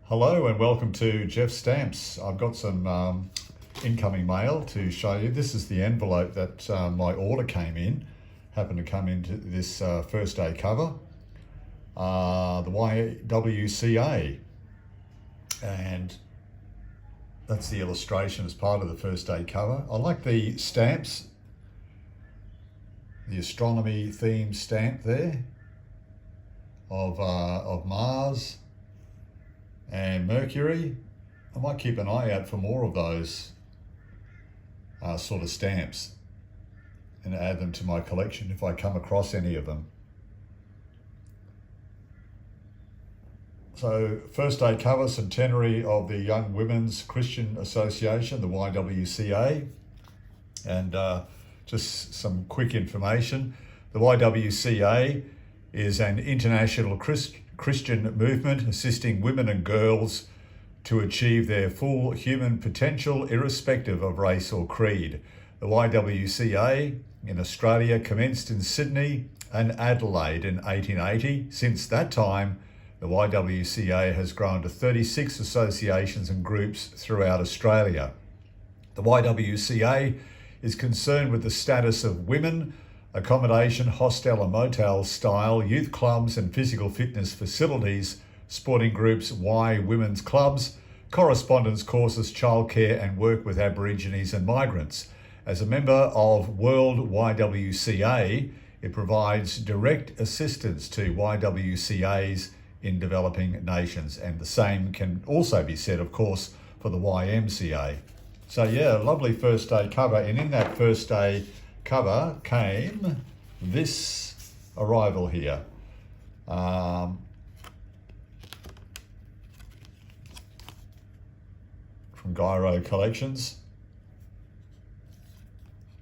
Hello and welcome to Jeff Stamps. I've got some incoming mail to show you. This is the envelope that my order came in. Happened to come into this first day cover, the YWCA, and that's the illustration as part of the first day cover. I like the stamps, the astronomy themed stamp there of Mars and Mercury. I might keep an eye out for more of those sort of stamps and add them to my collection if I come across any of them. So, first day cover, centenary of the Young Women's Christian Association, the YWCA, and just some quick information. The YWCA is an international Christian movement assisting women and girls to achieve their full human potential irrespective of race or creed. The YWCA in Australia commenced in Sydney and Adelaide in 1880. Since that time, the YWCA has grown to 36 associations and groups throughout Australia. The YWCA is concerned with the status of women, accommodation, hostel and motel style, youth clubs and physical fitness facilities, sporting groups, women's clubs, correspondence courses, childcare and work with Aborigines and migrants. As a member of World YWCA, it provides direct assistance to YWCAs in developing nations, and the same can also be said, of course, for the YMCA. So yeah, lovely first day cover, and in that first day cover came this arrival here. From Gyro Collections.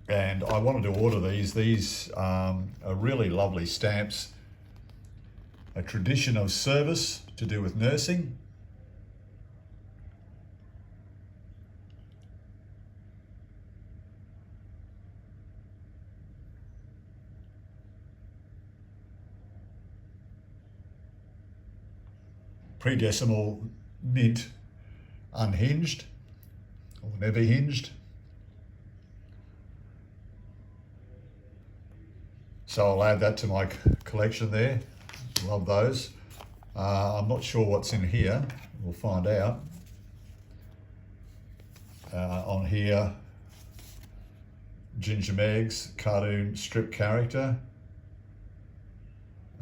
And I wanted to order these. These are really lovely stamps. A tradition of service to do with nursing. Pre-decimal mint, unhinged or never hinged. So I'll add that to my collection there. Love those. I'm not sure what's in here. We'll find out. On here, Ginger Meg's cartoon strip character.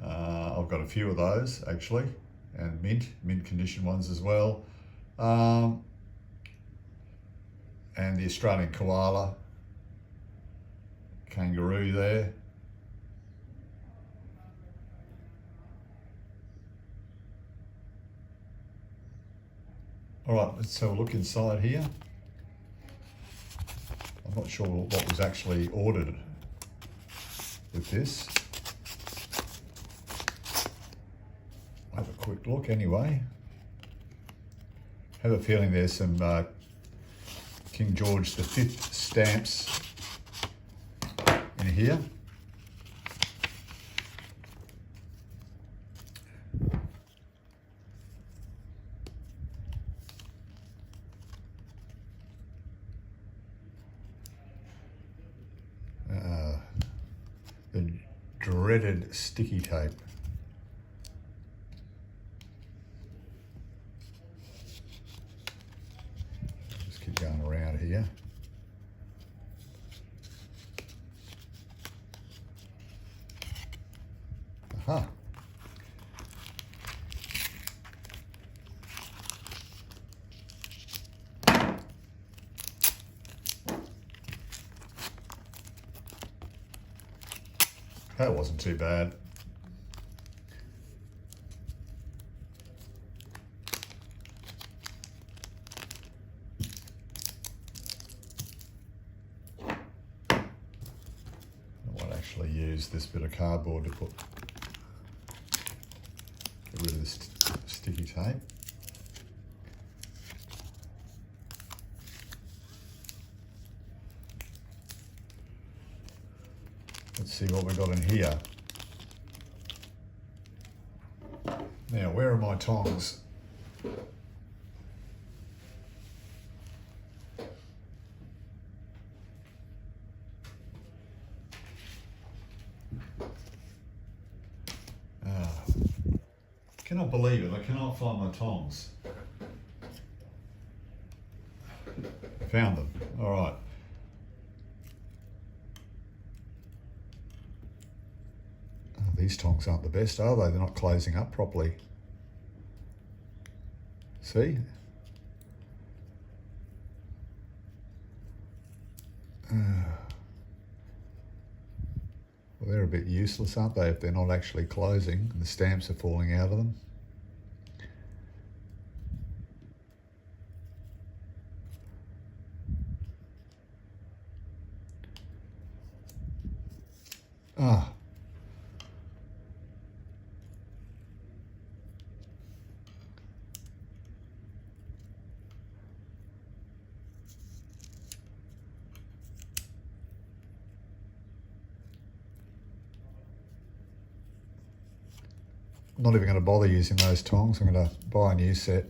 I've got a few of those actually. And mint condition ones as well. And the Australian koala, kangaroo there. All right, let's have a look inside here. I'm not sure what was actually ordered with this. Have a quick look anyway. Have a feeling there's some King George V stamps in here. The dreaded sticky tape. Keep going around here. Aha. That wasn't too bad. Actually use this bit of cardboard to get rid of this sticky tape. Let's see what we've got in here. Now, where are my tongs? cannot believe it. I cannot find my tongs. Found them. All right. Oh, these tongs aren't the best, are they? They're not closing up properly. See? Well, they're a bit useless, aren't they, if they're not actually closing and the stamps are falling out of them. Ah. I'm not even going to bother using those tongs. I'm going to buy a new set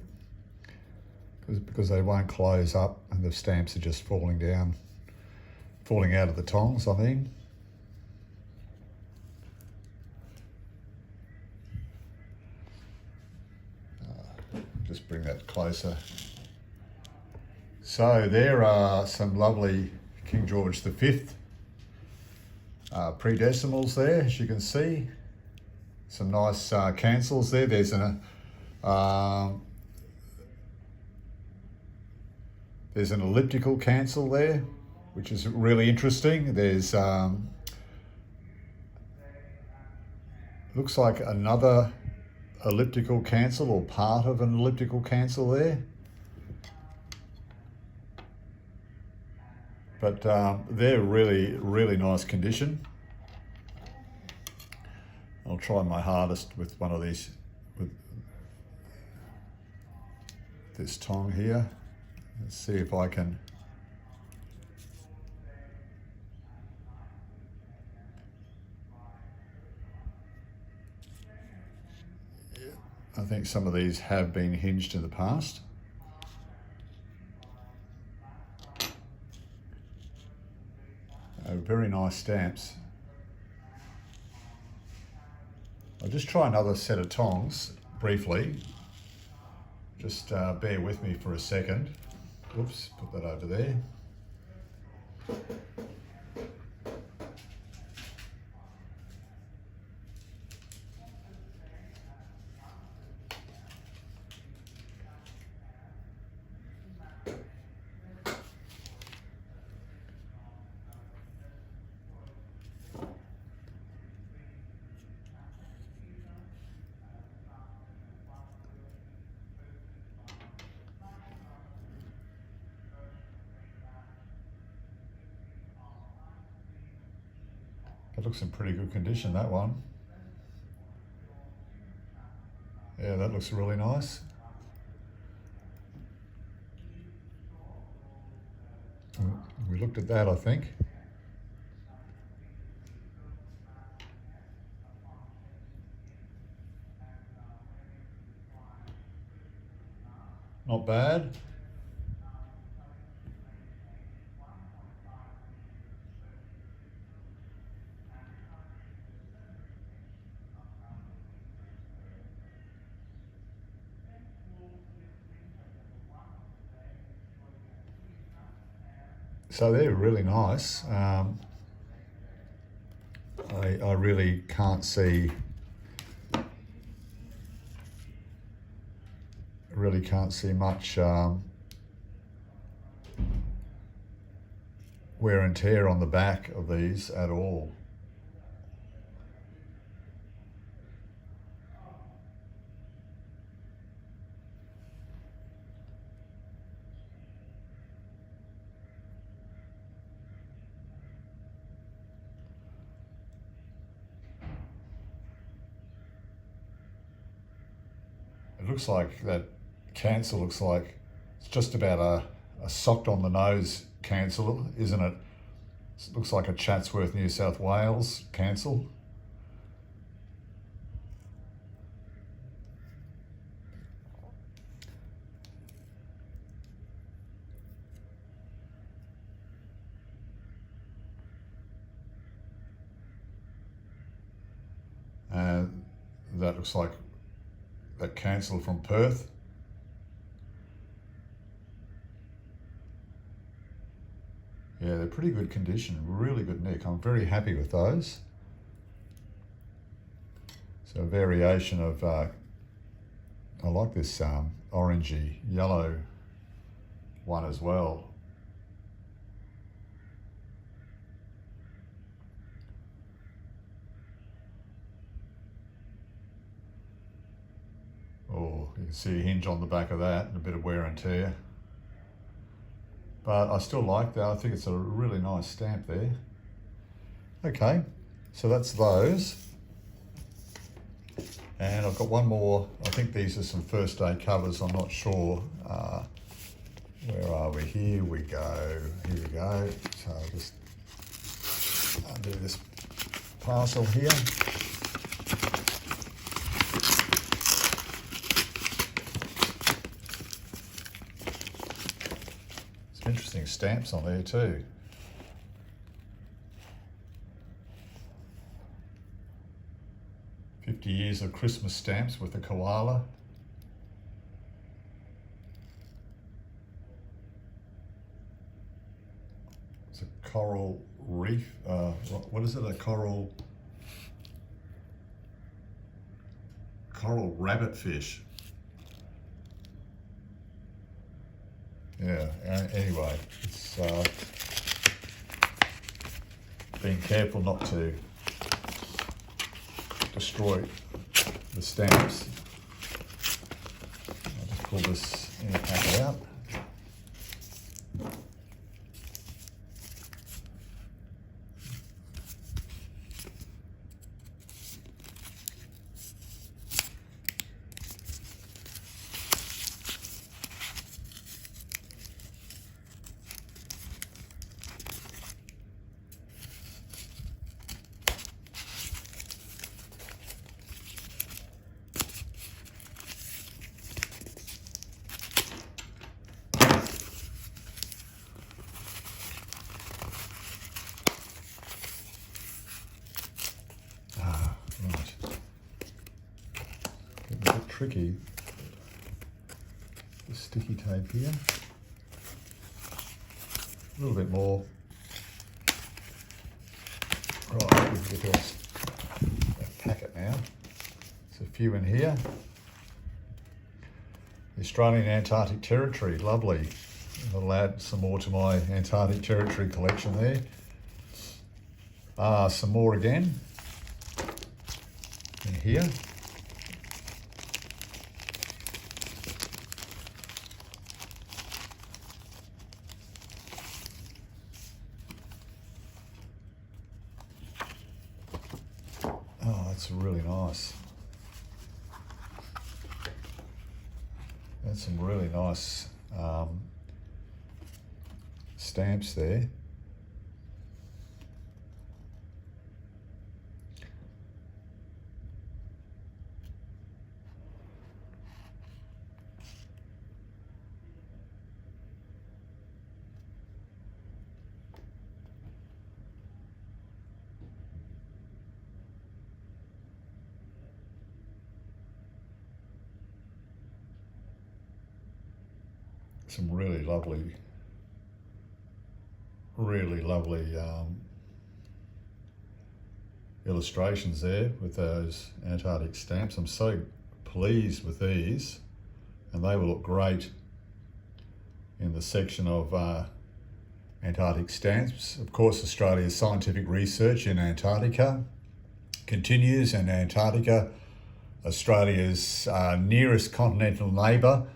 because they won't close up and the stamps are just falling down, falling out of the tongs, I mean. Just bring that closer. So there are some lovely King George V pre-decimals there, as you can see. Some nice cancels there. There's an elliptical cancel there, which is really interesting. There's looks like another elliptical cancel or part of an elliptical cancel there. But they're really, really nice condition. I'll try my hardest with one of these, with this tong here. Let's see if I can. I think some of these have been hinged in the past. Very nice stamps. I'll just try another set of tongs briefly. Just bear with me for a second. Oops, put that over there. That looks in pretty good condition, that one. Yeah, that looks really nice. We looked at that, I think. Not bad. So they're really nice. I really can't see much wear and tear on the back of these at all. It looks like that cancel looks like it's just about a socked on the nose cancel, isn't it? It looks like a Chatsworth, New South Wales cancel. And that looks like that cancelled from Perth. Yeah, they're pretty good condition, really good nick. I'm very happy with those. So a variation of, I like this orangey yellow one as well. Oh, you can see a hinge on the back of that and a bit of wear and tear. But I still like that. I think it's a really nice stamp there. Okay, so that's those. And I've got one more. I think these are some first day covers. I'm not sure. Where are we? Here we go. Here we go. So I'll just undo this parcel here. Some interesting stamps on there too. "50 years of Christmas stamps with a koala." It's a coral reef. What is it? A coral rabbit fish. Yeah. Anyway, it's being careful not to destroy the stamps. I'll just pull this inner packet out. Tricky. The sticky tape here. A little bit more. Right, we can get this packet now. There's a few in here. The Australian Antarctic Territory, lovely. I'll add some more to my Antarctic Territory collection there. Some more again in here. Oh, that's really nice. That's some really nice stamps there. Some really lovely illustrations there with those Antarctic stamps. I'm so pleased with these, and they will look great in the section of Antarctic stamps. Of course, Australia's scientific research in Antarctica continues, and Antarctica, Australia's nearest continental neighbour,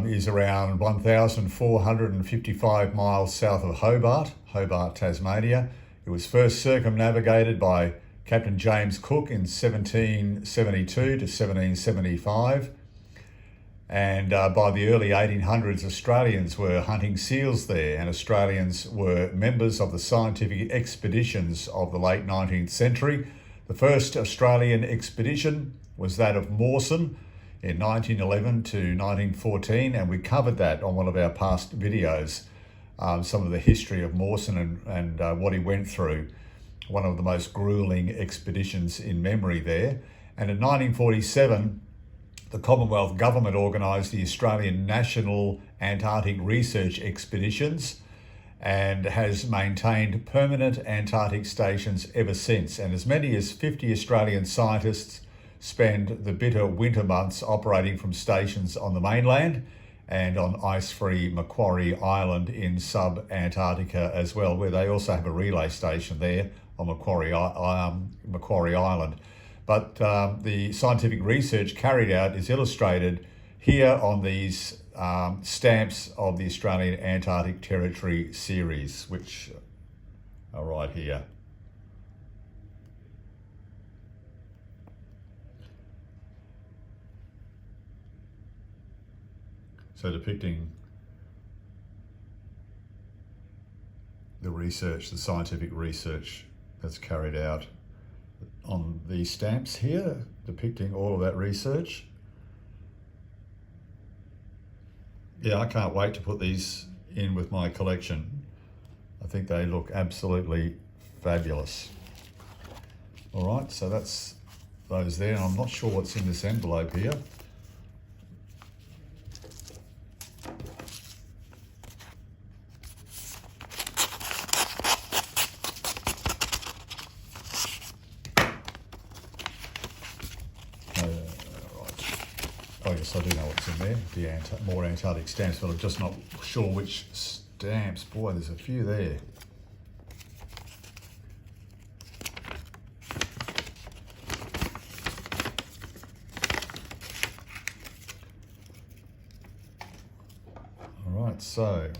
is around 1,455 miles south of Hobart, Tasmania. It was first circumnavigated by Captain James Cook in 1772 to 1775. And by the early 1800s, Australians were hunting seals there, and Australians were members of the scientific expeditions of the late 19th century. The first Australian expedition was that of Mawson in 1911 to 1914, and we covered that on one of our past videos, some of the history of Mawson and what he went through. One of the most grueling expeditions in memory there. And in 1947, the Commonwealth Government organised the Australian National Antarctic Research Expeditions and has maintained permanent Antarctic stations ever since. And as many as 50 Australian scientists spend the bitter winter months operating from stations on the mainland and on ice-free Macquarie Island in sub-Antarctica as well, where they also have a relay station there on Macquarie Island. But the scientific research carried out is illustrated here on these stamps of the Australian Antarctic Territory series, which are right here. So depicting the research, the scientific research that's carried out on these stamps here, depicting all of that research. Yeah, I can't wait to put these in with my collection. I think they look absolutely fabulous. All right, so that's those there. And I'm not sure what's in this envelope here. Oh yes, I do know what's in there, the more Antarctic stamps, but I'm just not sure which stamps. Boy, there's a few there. All right, so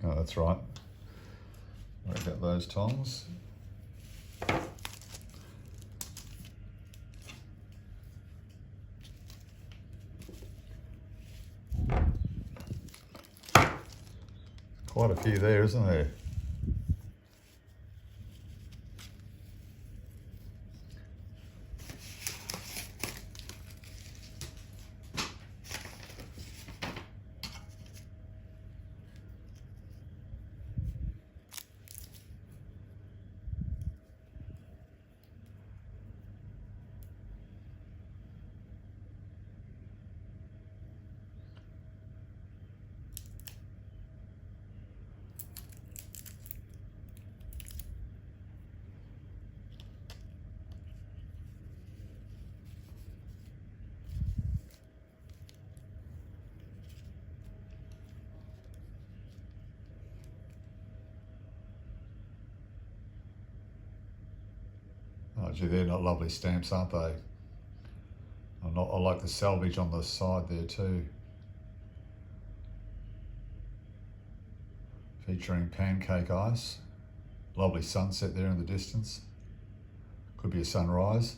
oh, that's right. I've got those tongs. Quite a few there, isn't there? Oh, gee, they're not lovely stamps, aren't they? I like the salvage on the side there too. Featuring pancake ice. Lovely sunset there in the distance. Could be a sunrise.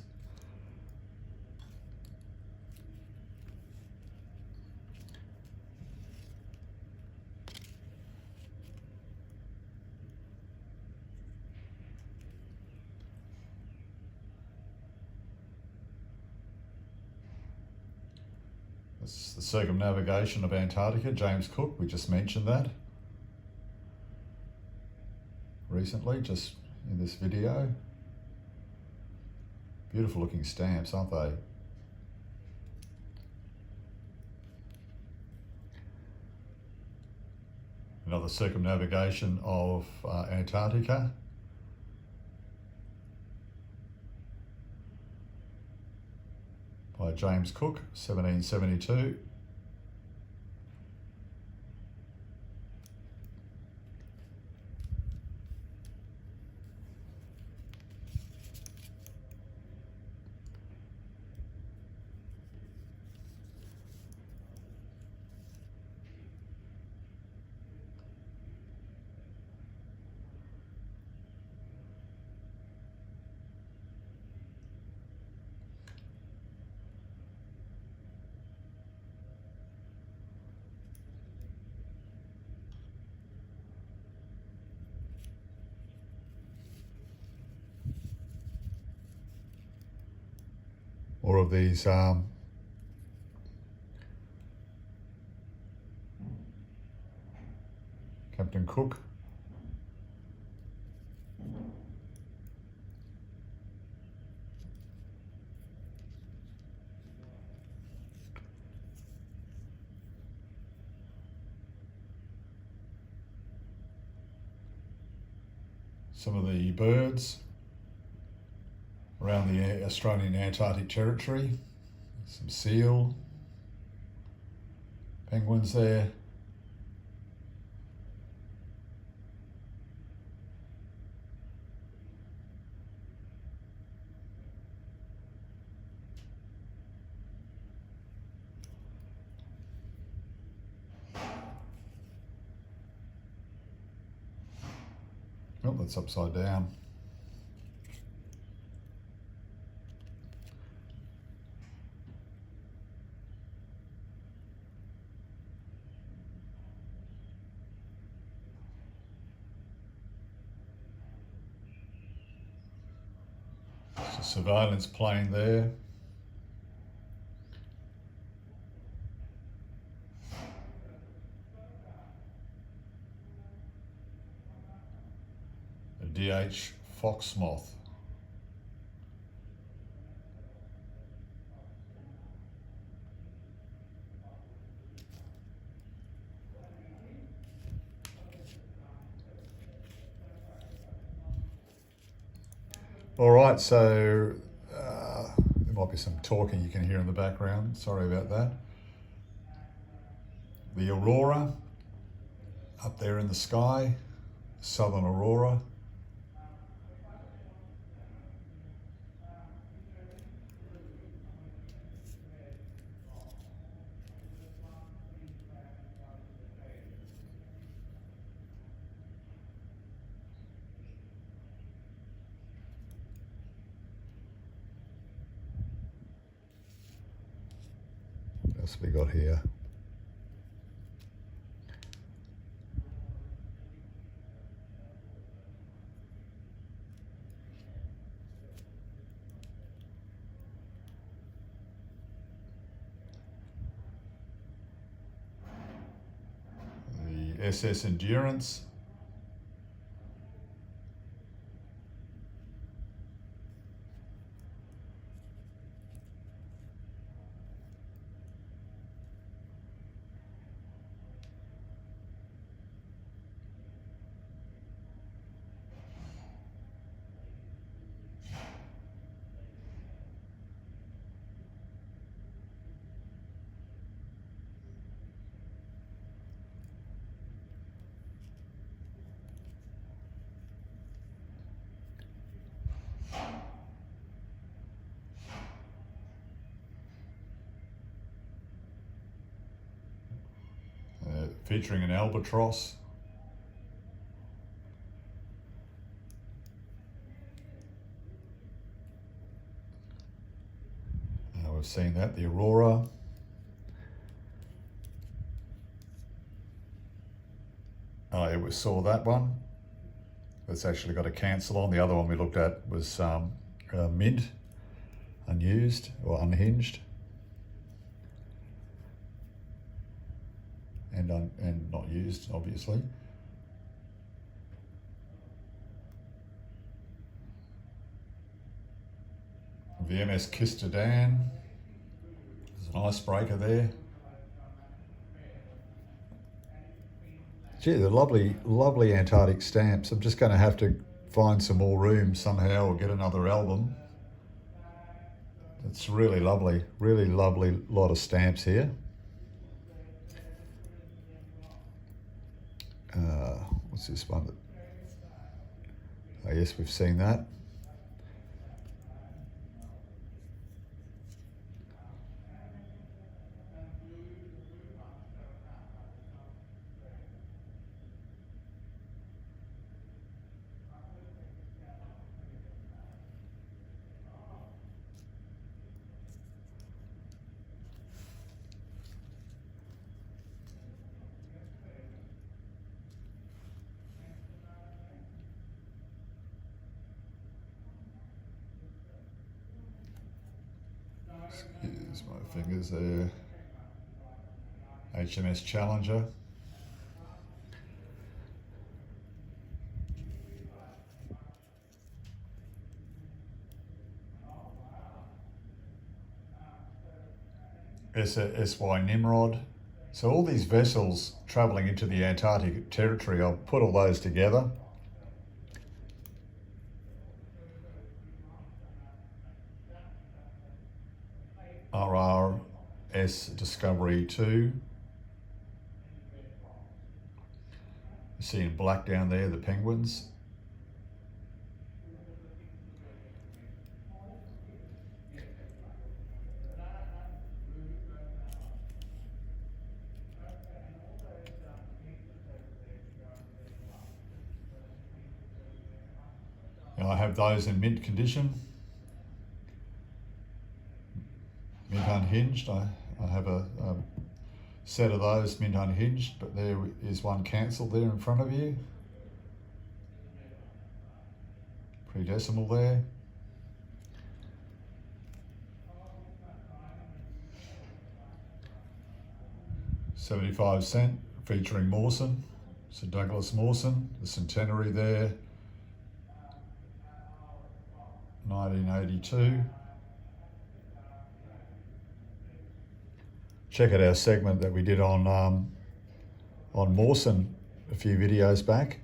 This is the circumnavigation of Antarctica, James Cook, we just mentioned that recently, just in this video. Beautiful looking stamps, aren't they? Another circumnavigation of Antarctica. By James Cook, 1772. More of these Captain Cook. some of the birds around the Australian Antarctic territory. Some seal, penguins there. Oh, that's upside down. There's a surveillance plane there. DH fox moth. All right, so there might be some talking you can hear in the background. Sorry about that. The aurora up there in the sky, southern aurora. What else have we got here? The SS Endurance. Featuring an albatross. We've seen that, the aurora. Oh, yeah, we saw that one. That's actually got a cancel on. The other one we looked at was mint, unused or unhinged. And not used, obviously. VMS Kistadan. There's an icebreaker there. Gee, they're lovely, lovely Antarctic stamps. I'm just going to have to find some more room somehow or get another album. It's really lovely lot of stamps here. What's this one? Oh yes, we've seen that. Excuse my fingers there. HMS Challenger. SY Nimrod. So all these vessels travelling into the Antarctic territory, I'll put all those together. RRS Discovery 2. You see in black down there the penguins. And I have those in mint condition, mint unhinged. I have a set of those mint unhinged, but there is one cancelled there in front of you. Pre-decimal there. $0.75 featuring Mawson, Sir Douglas Mawson, the centenary there, 1982. Check out our segment that we did on Mawson a few videos back.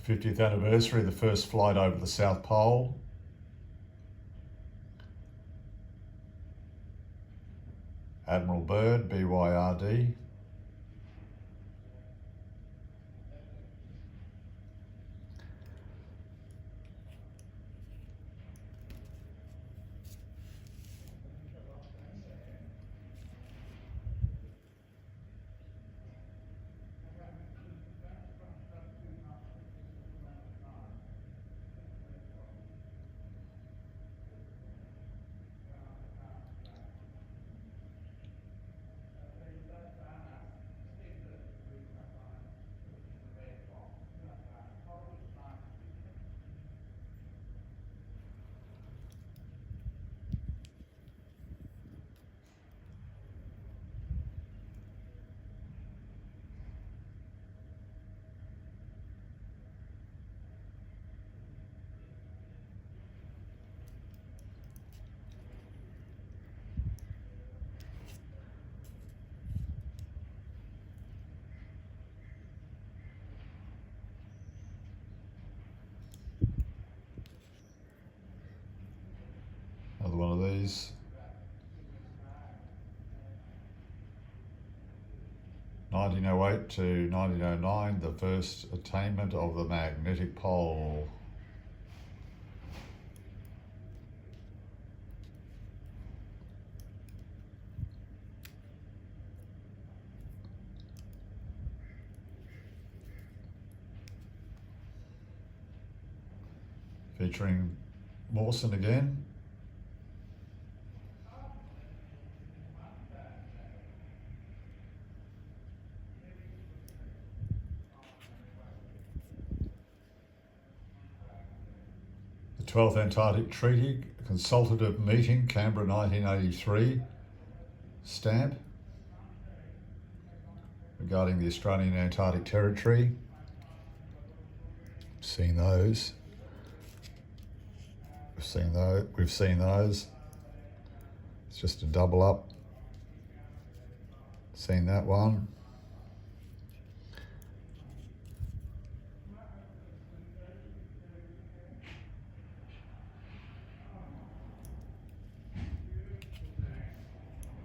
The 50th anniversary of the first flight over the South Pole. Admiral Byrd, BYRD. Another one of these. 1908 to 1909, the first attainment of the magnetic pole. Featuring Mawson again. The 12th Antarctic Treaty, Consultative Meeting, Canberra 1983 stamp regarding the Australian Antarctic Territory. Seen those. We've seen those. It's just a double up. Seen that one.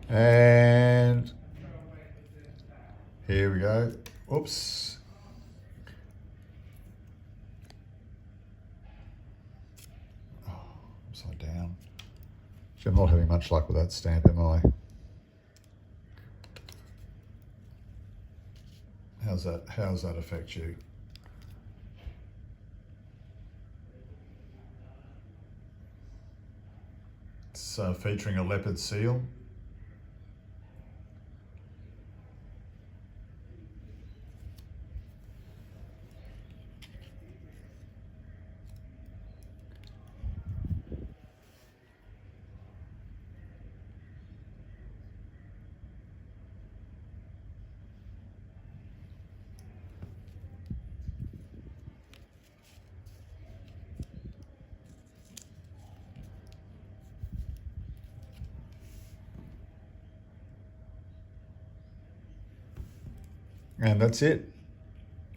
And here we go. Oops. Oh, upside down. I'm not having much luck with that stamp, am I? How's that affect you? It's featuring a leopard seal. And that's it.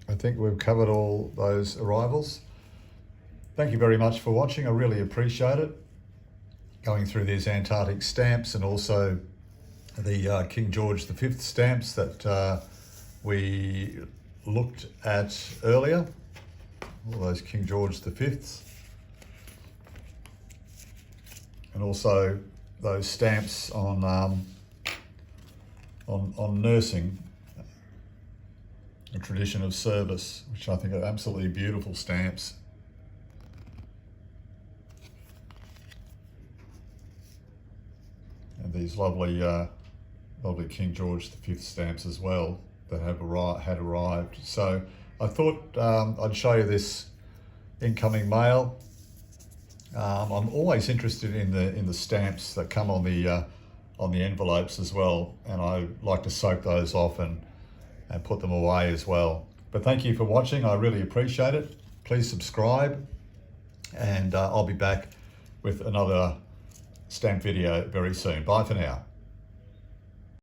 I think we've covered all those arrivals. Thank you very much for watching. I really appreciate it. Going through these Antarctic stamps and also the King George V stamps that we looked at earlier. All those King George V's. And also those stamps on nursing, a tradition of service, which I think are absolutely beautiful stamps. And these lovely King George V stamps as well that had arrived. So I thought I'd show you this incoming mail. I'm always interested in the stamps that come on the envelopes as well, and I like to soak those off and put them away as well. But thank you for watching. I really appreciate it. Please subscribe, and I'll be back with another stamp video very soon. Bye for now.